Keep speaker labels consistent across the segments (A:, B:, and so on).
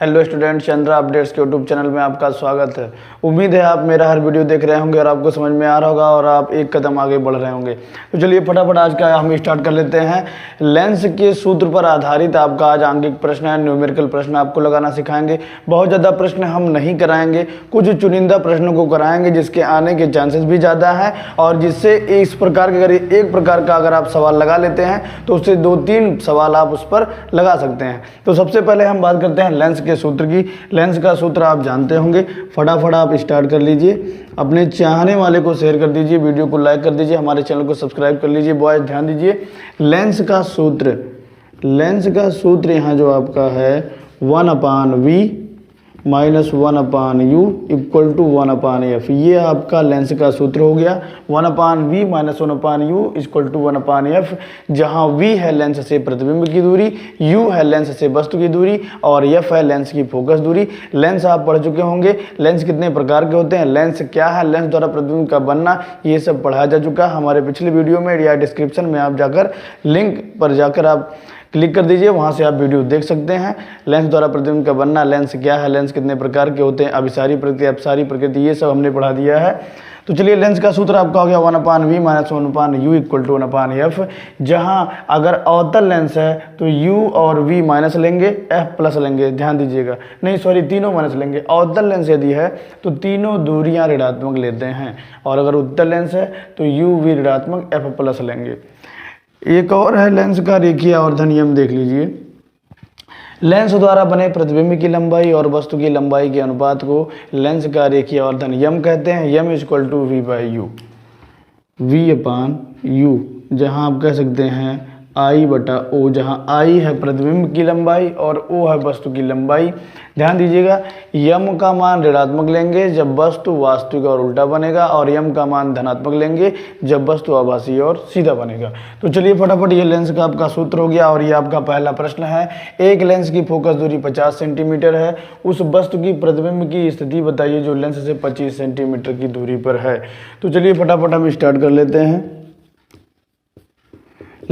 A: Hello student, Chandra updates के YouTube channel में आपका स्वागत है। उम्मीद है आप मेरा हर वीडियो देख रहे होंगे और आपको समझ में आ रहा होगा और आप एक कदम आगे बढ़ रहे होंगे। तो चलिए फटाफट आज का हम स्टार्ट कर लेते हैं। लेंस के सूत्र पर आधारित आपका आज आंगिक प्रश्न है, न्यूमेरिकल प्रश्न आपको लगाना सिखाएंगे। बहुत ज़्यादा प्रश्न हम नहीं कराएंगे, कुछ चुनिंदा प्रश्नों को कराएंगे जिसके आने के चांसेस भी ज़्यादा हैं और जिससे इस प्रकार के अगर एक प्रकार का अगर आप सवाल लगा लेते हैं तो उससे 2-3 सवाल आप उस पर लगा सकते हैं। तो सबसे पहले हम बात करते हैं लेंस के सूत्र की। लेंस का सूत्र आप जानते होंगे, फटाफट आप स्टार्ट कर लीजिए। अपने चाहने वाले को शेयर कर दीजिए, वीडियो को लाइक कर दीजिए, हमारे चैनल को सब्सक्राइब कर लीजिए। बॉयज ध्यान दीजिए, लेंस का सूत्र यहाँ जो आपका है 1/v -1/u = 1/f, ये आपका लेंस का सूत्र हो गया। 1/v - 1/u = 1/f, जहाँ v है लेंस से प्रतिबिंब की दूरी, u है लेंस से वस्तु की दूरी और f है लेंस की फोकस दूरी। लेंस आप पढ़ चुके होंगे, लेंस कितने प्रकार के होते हैं, लेंस क्या है, लेंस द्वारा प्रतिबिंब का बनना, ये सब पढ़ाया जा चुका है हमारे पिछले वीडियो में या डिस्क्रिप्शन में आप जाकर लिंक पर जाकर आप क्लिक कर दीजिए, वहाँ से आप वीडियो देख सकते हैं। लेंस द्वारा प्रतिबिंब का बनना, लेंस क्या है, लेंस कितने प्रकार के होते हैं, अभिसारी प्रकृति, अपसारी प्रकृति, ये सब हमने पढ़ा दिया है। तो चलिए लेंस का सूत्र आपका हो गया 1/v - 1/u = 1/f, जहाँ अगर अवतल लेंस है तो u और v माइनस लेंगे, f प्लस लेंगे। ध्यान दीजिएगा, नहीं सॉरी तीनों माइनस लेंगे। अवतल लेंस यदि है तो तीनों दूरियां ऋणात्मक लेते हैं और अगर उत्तल लेंस है तो u v ऋणात्मक f प्लस लेंगे। एक और है लेंस का रेखीय आवर्धन नियम, देख लीजिए। लेंस द्वारा बने प्रतिबिंब की लंबाई और वस्तु की लंबाई के अनुपात को लेंस का रेखीय आवर्धन नियम कहते हैं। यम = v/u, जहां आप कह सकते हैं I/O, जहां I है प्रतिबिंब की लंबाई और O है वस्तु की लंबाई। ध्यान दीजिएगा, यम का मान ऋणात्मक लेंगे जब वस्तु वास्तविक और उल्टा बनेगा और यम का मान धनात्मक लेंगे जब वस्तु आभासी और सीधा बनेगा। तो चलिए फटाफट, ये लेंस का आपका सूत्र हो गया और ये आपका पहला प्रश्न है। एक लेंस की फोकस दूरी 50 सेंटीमीटर है, उस वस्तु की प्रतिबिंब की स्थिति बताइए जो लेंस से 25 सेंटीमीटर की दूरी पर है। तो चलिए फटाफट हम स्टार्ट कर लेते हैं।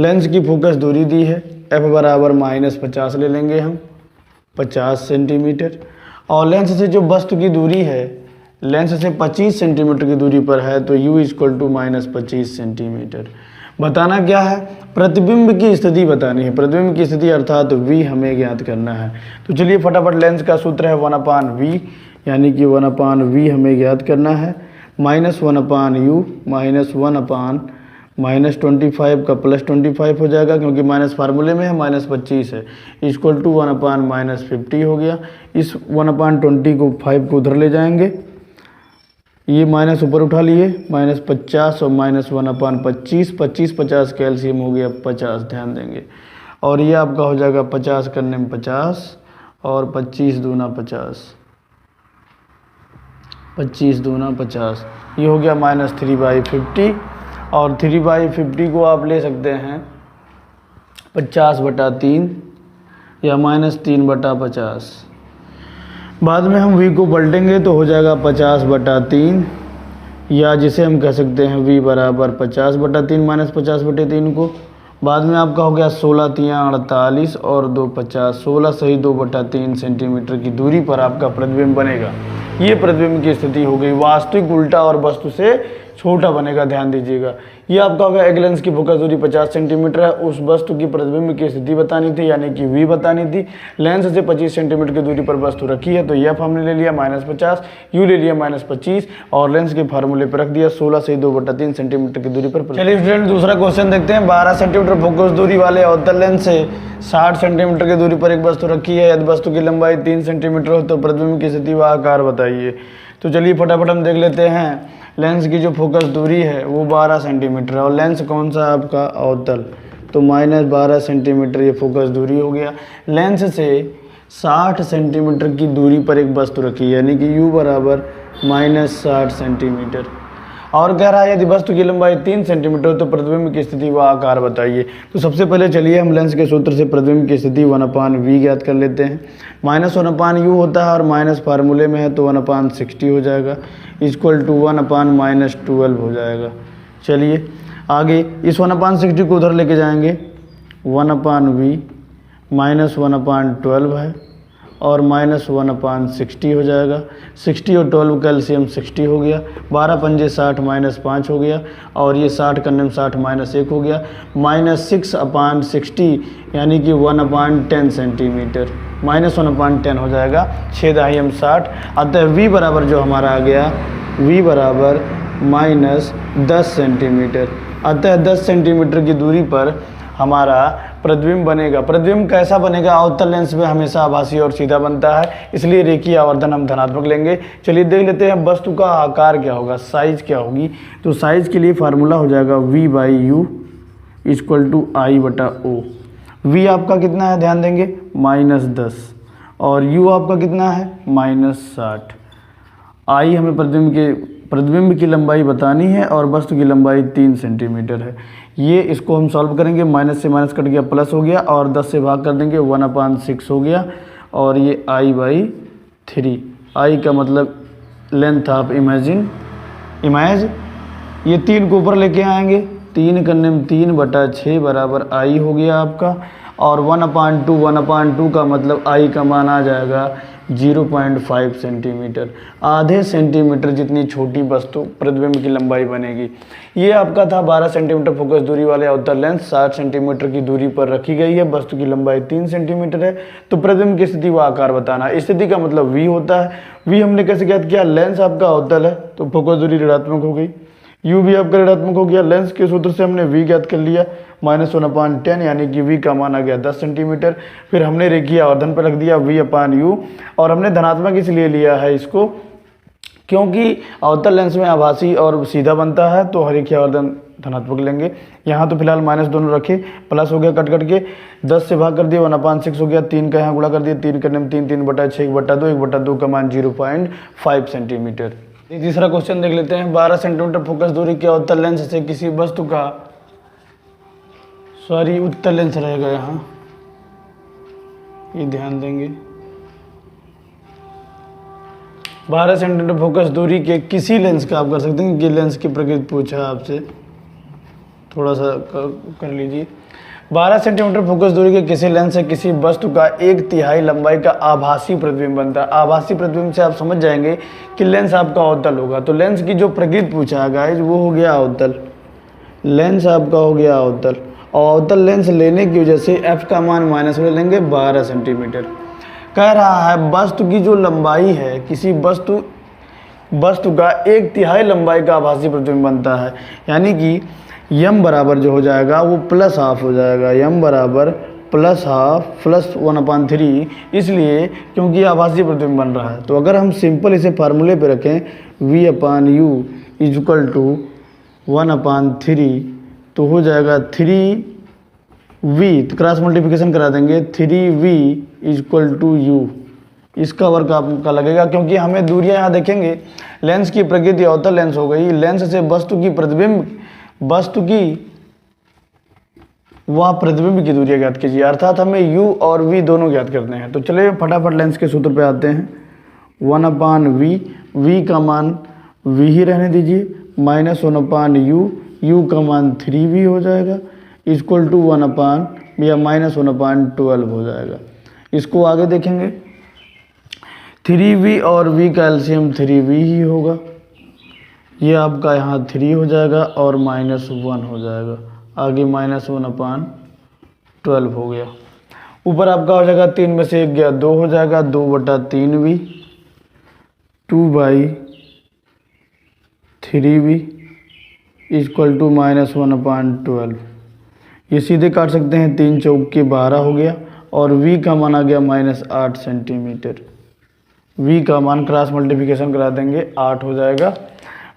A: लेंस की फोकस दूरी दी है, f बराबर -50 ले लेंगे हम, 50 सेंटीमीटर। और लेंस से जो वस्तु की दूरी है, लेंस से 25 सेंटीमीटर की दूरी पर है तो u = -25 सेंटीमीटर। बताना क्या है, प्रतिबिंब की स्थिति बतानी है। प्रतिबिंब की स्थिति अर्थात v हमें ज्ञात करना है। तो चलिए फटाफट, लेंस का सूत्र है 1/v, यानी कि 1/v हमें ज्ञात करना है, -1/u -1/-25 का +25 हो जाएगा क्योंकि माइनस फार्मूले में है, -25 है, = 1/-50 हो गया। इस 1/20 को 5 को उधर ले जाएंगे, ये माइनस ऊपर उठा लिए, -50 और -1/25, 25 का एलसीएम हो गया 50। ध्यान देंगे, और ये आपका हो जाएगा 50 करने में 50 और 25 दूना 50, 25 दूना 50, ये हो गया -3/50। और 3/50 को आप ले सकते हैं 50/3 या -3/50। बाद में हम v को पलटेंगे तो हो जाएगा 50/3, या जिसे हम कह सकते हैं v बराबर 50/3 -50/3 को। बाद में आपका हो गया 16×3 = 48 और 2 50, 16 सही 2/3 सेंटीमीटर की दूरी पर आपका प्रतिबिंब बनेगा। ये प्रतिबिंब की स्थिति हो गई, वास्तविक उल्टा और वस्तु से छोटा बनेगा। ध्यान दीजिएगा, ये आपका होगा एक लेंस की फोकस दूरी 50 सेंटीमीटर है, उस वस्तु की प्रतिबिंब की स्थिति बतानी थी यानी कि v बतानी थी। लेंस से 25 सेंटीमीटर की दूरी पर वस्तु रखी है तो f हमने ले लिया -50, u ले लिया -25 और लेंस के फार्मूले पर रख दिया 16 से 2/3 सेंटीमीटर की दूरी पर। चलिए स्टूडेंट, दूसरा क्वेश्चन देखते हैं। 12 सेंटीमीटर फोकस दूरी वाले अवतल लेंस से 60 सेंटीमीटर की दूरी पर एक वस्तु रखी है, यदि वस्तु की लंबाई 3 सेंटीमीटर हो तो प्रतिबिंब की स्थिति व आकार बताइए। तो चलिए फटाफट हम देख लेते हैं। लेंस की जो फोकस दूरी है वो 12 सेंटीमीटर है और लेंस कौन सा आपका अवतल, तो -12 सेंटीमीटर ये फोकस दूरी हो गया। लेंस से 60 सेंटीमीटर की दूरी पर एक वस्तु रखी है यानी कि u बराबर -60 सेंटीमीटर और कह रहा है यदि वस्तु की लंबाई 3 सेंटीमीटर हो तो प्रतिबिंब की स्थिति व आकार बताइए। तो सबसे पहले चलिए हम लेंस के सूत्र से प्रतिबिंब की स्थिति 1/v ज्ञात कर लेते हैं। -1/u होता है और माइनस फार्मूले में है तो 1/60 हो जाएगा, = 1/-12 हो जाएगा। चलिए आगे इस 1/60 को उधर लेके जाएंगे, 1/v -1/12 है और -1/60 हो जाएगा। 60 और 12 का एलसीएम 60 हो गया। 12 पंजे 60 -5 हो गया और ये 60 करने में 60 -1 हो गया। -6/60 यानी कि 1/10 सेंटीमीटर, -1/10 हो जाएगा। 6 दहाई हम 60। अतः v बराबर जो हमारा आ गया, v बराबर -10 सेंटीमीटर। अतः 10 सेंटीमीटर की दूरी पर हमारा प्रतिबिंब बनेगा। प्रतिबिंब कैसा बनेगा? अवतल लेंस में हमेशा आभासी और सीधा बनता है, इसलिए रेखीय आवर्धन हम धनात्मक लेंगे। चलिए देख लेते हैं वस्तु का आकार क्या होगा, साइज क्या होगी। तो साइज के लिए फार्मूला हो जाएगा v/u = I/O। v आपका कितना है ध्यान देंगे, -10 और u आपका कितना है, -60। I हमें प्रतिबिंब की लंबाई बतानी है और वस्तु की लंबाई 3 सेंटीमीटर है। ये इसको हम सॉल्व करेंगे, माइनस से माइनस कट गया, प्लस हो गया और 10 से भाग कर देंगे, 1/6 हो गया और ये I/3। I का मतलब लेंथ ऑफ इमेज। ये 3 को ऊपर लेके आएंगे, 3 करने में 3/6 बराबर I हो गया आपका। और 1/2 का मतलब I का मान आ जाएगा 0.5 सेंटीमीटर। आधे सेंटीमीटर जितनी छोटी वस्तु प्रतिबिंब की लंबाई बनेगी। ये आपका था 12 सेंटीमीटर फोकस दूरी वाले अवतल लेंस 60 सेंटीमीटर की दूरी पर रखी गई है। वस्तु की लंबाई 3 सेंटीमीटर है। तो प्रतिबिंब की स्थिति व आकार बताना। स्थिति का मतलब v होता है। v हमने कैसे ज्ञात किया? लेंस आपका अवतल है तो फोकस दूरी ऋणात्मक हो गई। u भी आपका ऋणात्मक हो गया। लेंस के सूत्र से हमने v ज्ञात कर लिया, -1/10 यानी कि v का मान आ गया 10 सेंटीमीटर। फिर हमने रेखीय आवर्धन पर रख दिया v/u और हमने धनात्मक इसलिए लिया है इसको क्योंकि अवतल लेंस में आभासी और सीधा बनता है, तो रेखीय आवर्धन धनात्मक लेंगे। यहाँ तो फिलहाल माइनस दोनों रखे, प्लस हो गया कट के 10 से भाग कर दिया, 1/6 हो गया। 3 का यहाँ गुणा कर दिया, 3 करने में 3, 3/6, 1/2, 1/2 का मान 0.5 सेंटीमीटर। तीसरा क्वेश्चन देख लेते हैं। 12 सेंटीमीटर फोकस दूरी के अवतल लेंस से किसी वस्तु का, उत्तल लेंस रहेगा यहाँ, ये ध्यान देंगे। 12 सेंटीमीटर फोकस दूरी के किसी लेंस का आप कर सकते हैं कि लेंस की प्रकृति पूछा आपसे, थोड़ा सा कर लीजिए। 12 सेंटीमीटर फोकस दूरी के किसी लेंस से किसी वस्तु का 1/3 लंबाई का आभासी प्रतिबिंब बनता है। आभासी प्रतिबिंब से आप समझ जाएंगे कि लेंस आपका अवतल होगा। तो लेंस की जो प्रकृति पूछा है गाइस वो हो गया अवतल। लेंस आपका हो गया अवतल और अवतल लेंस लेने की वजह से f का मान माइनस में लेंगे 12 सेंटीमीटर। कह रहा है वस्तु की जो लंबाई है, किसी वस्तु का 1/3 लंबाई का आभासी प्रतिबिंब बनता है, यानी कि m बराबर जो हो जाएगा वो +½ हो जाएगा। m बराबर +½ + 1/3, इसलिए क्योंकि आभासी प्रतिबिंब बन रहा है। तो अगर हम सिंपल इसे फार्मूले पे रखें v/u = 1/3 तो हो जाएगा 3v, तो क्रॉस मल्टीप्लिकेशन करा देंगे, 3v = u। इसका वर्क आपका लगेगा क्योंकि हमें दूरियां यहाँ देखेंगे। लेंस की प्रकृति अवतल लेंस हो गई। लेंस से वस्तु की प्रतिबिंब की दूरियां ज्ञात कीजिए, अर्थात हमें u और v दोनों ज्ञात करते हैं। तो चलिए फटाफट लेंस के सूत्र पे आते हैं। 1/v, v का मान v ही रहने दीजिए, -1/u, u का मान 3v हो जाएगा, = 1 या -1/12 हो जाएगा। इसको आगे देखेंगे, 3v और v का एलसीएम 3v ही होगा। ये आपका यहाँ 3 हो जाएगा और -1 हो जाएगा, आगे -1/12 हो गया। ऊपर आपका हो जाएगा 3 में से 1 गया 2 हो जाएगा, 2/3v, 2/3v = -1/12। ये सीधे काट सकते हैं, 3 चौक के 12 हो गया और v का मान आ गया -8 सेंटीमीटर। v का मान क्रॉस मल्टीप्लिकेशन करा देंगे, 8 हो जाएगा।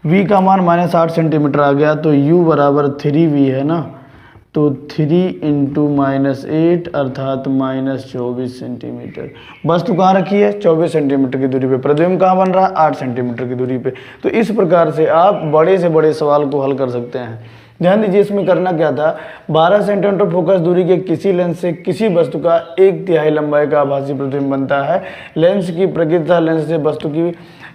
A: v का मान -8 सेंटीमीटर आ गया तो u बराबर 3v है ना, तो 3 × -8 अर्थात -24 सेंटीमीटर। वस्तु कहाँ रखी है? 24 सेंटीमीटर की दूरी पे। प्रतिबिंब कहाँ बन रहा है? 8 सेंटीमीटर की दूरी पे। तो इस प्रकार से आप बड़े से बड़े सवाल को हल कर सकते हैं। ध्यान दीजिए इसमें करना क्या था, 12 सेंटीमीटर फोकस दूरी के किसी लेंस से किसी वस्तु का 1/3 लंबाई का आभासी प्रतिबिंब बनता है। लेंस की प्रकृति,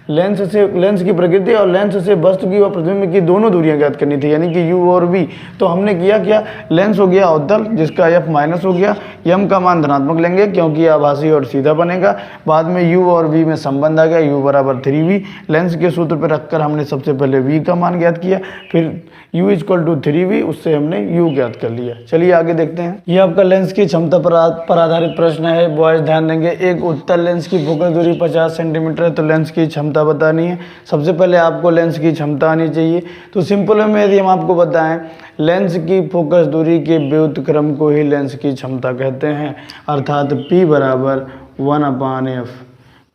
A: लेंस की प्रकृति और लेंस से वस्तु की व प्रतिबिंब की दोनों दूरियां ज्ञात करनी थी, यानी कि u और v। तो हमने किया क्या, लेंस हो गया अवतल जिसका f माइनस हो गया, m का मान धनात्मक लेंगे क्योंकि आभासी और सीधा बनेगा। बाद में u और v में संबंध आ गया, u बराबर 3v। लेंस के सूत्र पर रखकर हमने सबसे पहले v का मान ज्ञात किया, फिर u इक्वल टू 3v, उससे हमने u ज्ञात कर लिया। चलिए आगे देखते हैं। ये आपका लेंस की क्षमता पर आधारित प्रश्न है। बॉयज ध्यान देंगे, एक उत्तल लेंस की फोकस दूरी 50 सेंटीमीटर है, तो लेंस की क्षमता बतानी है। सबसे पहले आपको लेंस की क्षमता आनी चाहिए। तो सिंपल में यदि हम आपको बताएं, लेंस की फोकस दूरी के व्युत्क्रम को ही लेंस की क्षमता कहते हैं, अर्थात P बराबर 1/f।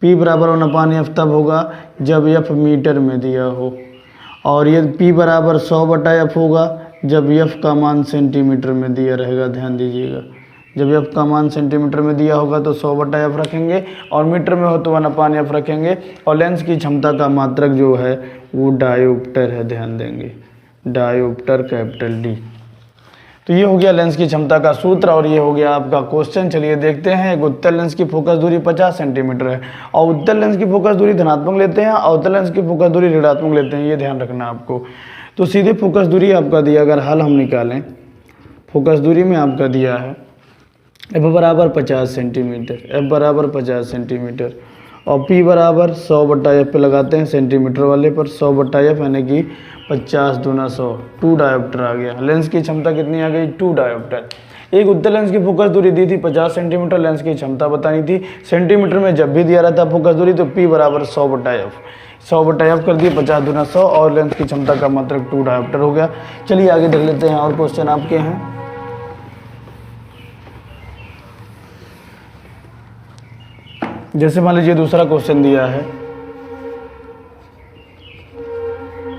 A: P बराबर 1/f तब होगा जब f मीटर में दिया हो, और ये P बराबर 100/f होगा जब f का मान सेंटीमीटर में दिया रहेगा। ध्यान दीजिएगा, जब f का मान सेंटीमीटर में दिया होगा तो 100/f रखेंगे, और मीटर में हो तो 1/f रखेंगे। और लेंस की क्षमता का मात्रक जो है वो डायोप्टर है। ध्यान देंगे, डायोप्टर कैपिटल D। तो ये हो गया लेंस की क्षमता का सूत्र, और ये हो गया आपका क्वेश्चन। चलिए देखते हैं। एक उत्तल लेंस की फोकस दूरी 50 सेंटीमीटर है, और उत्तल लेंस की फोकस दूरी धनात्मक लेते हैं, अवतल लेंस की फोकस दूरी ऋणात्मक लेते हैं, ये ध्यान रखना आपको। तो सीधे फोकस दूरी आपका दिया, अगर हल हम निकालें, फोकस दूरी में आपका दिया है f बराबर 50 सेंटीमीटर, f बराबर 50 सेंटीमीटर, और P बराबर 100/f पे लगाते हैं सेंटीमीटर वाले पर, 100/f यानी कि 50 दूना 100, 2 डायोप्टर आ गया। लेंस की क्षमता कितनी आ गई, 2 डायोप्टर। एक उत्तल लेंस की फोकस दूरी दी थी 50 सेंटीमीटर, लेंस की क्षमता बतानी थी। सेंटीमीटर में जब भी दिया रहता फोकस दूरी तो P बराबर 100/f, 100/f कर दिए, 50 दूना 100, और लेंस की क्षमता का मात्रक 2 डायोप्टर हो गया। चलिए आगे देख लेते हैं और क्वेश्चन आपके हैं। जैसे मान लीजिए दूसरा क्वेश्चन दिया है,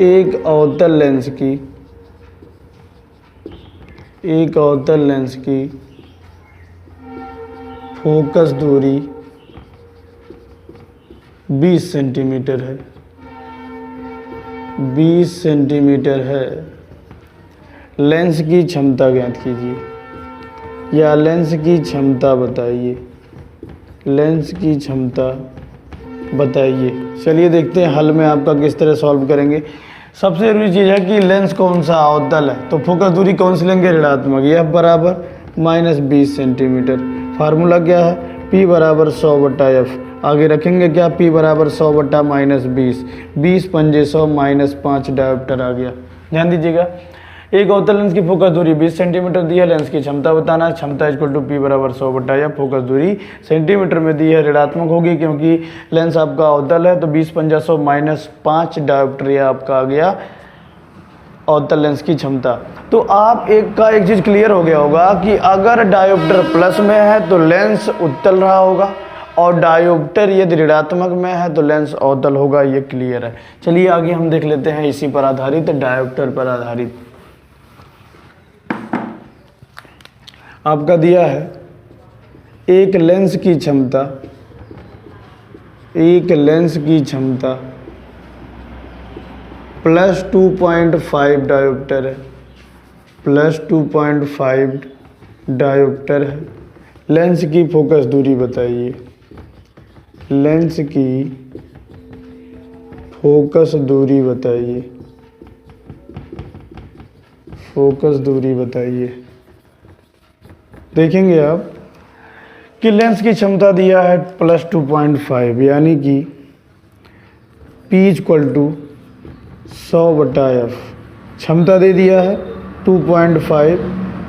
A: एक अवतल लेंस की फोकस दूरी 20 सेंटीमीटर है, 20 सेंटीमीटर है। लेंस की क्षमता ज्ञात कीजिए, या लेंस की क्षमता बताइए, लेंस की क्षमता बताइए। चलिए देखते हैं हल में आपका किस तरह सॉल्व करेंगे। सबसे जरूरी चीज़ है कि लेंस कौन सा अवतल है, तो फोकस दूरी कौन सी लेंगे, ऋणात्मक। f बराबर -20 सेंटीमीटर। फार्मूला क्या है, P बराबर 100/f। आगे रखेंगे क्या, P बराबर 100/-20, 20 पंजे 100 -5 डायोप्टर आ गया। ध्यान दीजिएगा, एक अवतल लेंस की फोकस दूरी 20 सेंटीमीटर दी है, लेंस की क्षमता बताना, क्षमता इक्वल टू P बराबर 100/f। फोकस दूरी सेंटीमीटर में दी है, ऋणात्मक होगी क्योंकि लेंस आपका अवतल है, तो 20 पंजा 100 -5 डायोप्टर ये आपका आ गया अवतल लेंस की क्षमता। तो आप एक चीज़ क्लियर हो गया होगा कि अगर डायोप्टर प्लस में है तो लेंस उत्तल रहा होगा, और डायोप्टर यदि ऋणात्मक में है तो लेंस अवतल होगा, ये क्लियर है। चलिए आगे हम देख लेते हैं इसी पर आधारित, डायोप्टर पर आधारित। आपका दिया है एक लेंस की क्षमता +2.5 डायोप्टर है, +2.5 डायोप्टर है। लेंस की फोकस दूरी बताइए, लेंस की फोकस दूरी बताइए, फोकस दूरी बताइए। देखेंगे आप कि लेंस की क्षमता दिया है +2.5, यानी कि P इक्वल टू 100/f। क्षमता दे दिया है 2.5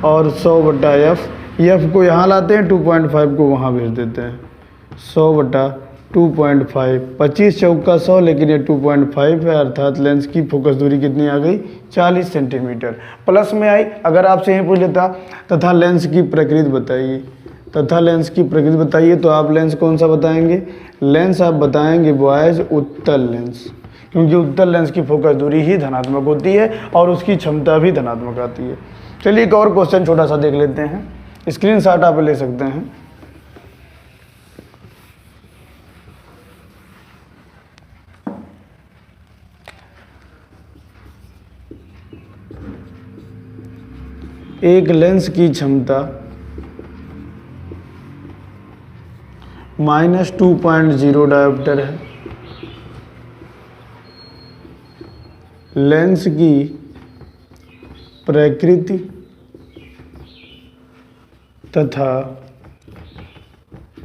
A: और 100/f। f को यहाँ लाते हैं, 2.5 को वहाँ भेज देते हैं। 100/2.5, 25 चौका 100, लेकिन ये 2.5 है, अर्थात लेंस की फोकस दूरी कितनी आ गई, 40 सेंटीमीटर। प्लस में आई। अगर आपसे यही पूछ लेता तथा लेंस की प्रकृति बताइए, तथा लेंस की प्रकृति बताइए, तो आप लेंस कौन सा बताएंगे, लेंस आप बताएंगे बॉयज उत्तल लेंस, क्योंकि उत्तल लेंस की फोकस दूरी ही धनात्मक होती है और उसकी क्षमता भी धनात्मक आती है। चलिए एक और क्वेश्चन छोटा सा देख लेते हैं, स्क्रीनशॉट आप ले सकते हैं। एक लेंस की क्षमता -2.0 डायोप्टर है। लेंस की प्रकृति तथा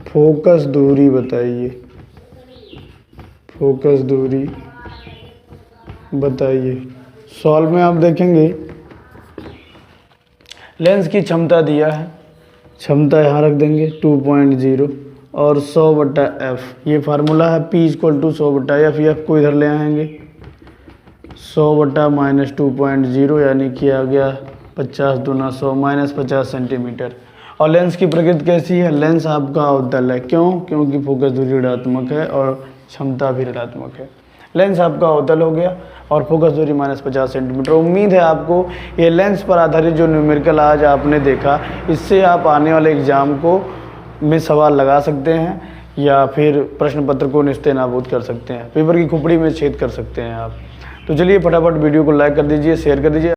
A: फोकस दूरी बताइए। फोकस दूरी बताइए। सॉल्व में आप देखेंगे लेंस की क्षमता दिया है, क्षमता यहाँ रख देंगे 2.0 और 100/f, ये फार्मूला है P = 100/f। एफ को इधर ले आएंगे 100/-2.0 यानी कि आ गया 50 दूना 100 -50 सेंटीमीटर। और लेंस की प्रकृति कैसी है? लेंस आपका अवतल है। क्यों? क्योंकि फोकस दूरी ऋणात्मक है और क्षमता भी ऋणात्मक है। लेंस आपका अवतल हो गया और फोकस दूरी -50 सेंटीमीटर। उम्मीद है आपको ये लेंस पर आधारित जो न्यूमेरिकल आज आपने देखा, इससे आप आने वाले एग्जाम को में सवाल लगा सकते हैं या फिर प्रश्न पत्र को निस्तेनाबूद कर सकते हैं, पेपर की खोपड़ी में छेद कर सकते हैं आप। तो चलिए फटाफट वीडियो को लाइक कर दीजिए, शेयर कर दीजिए।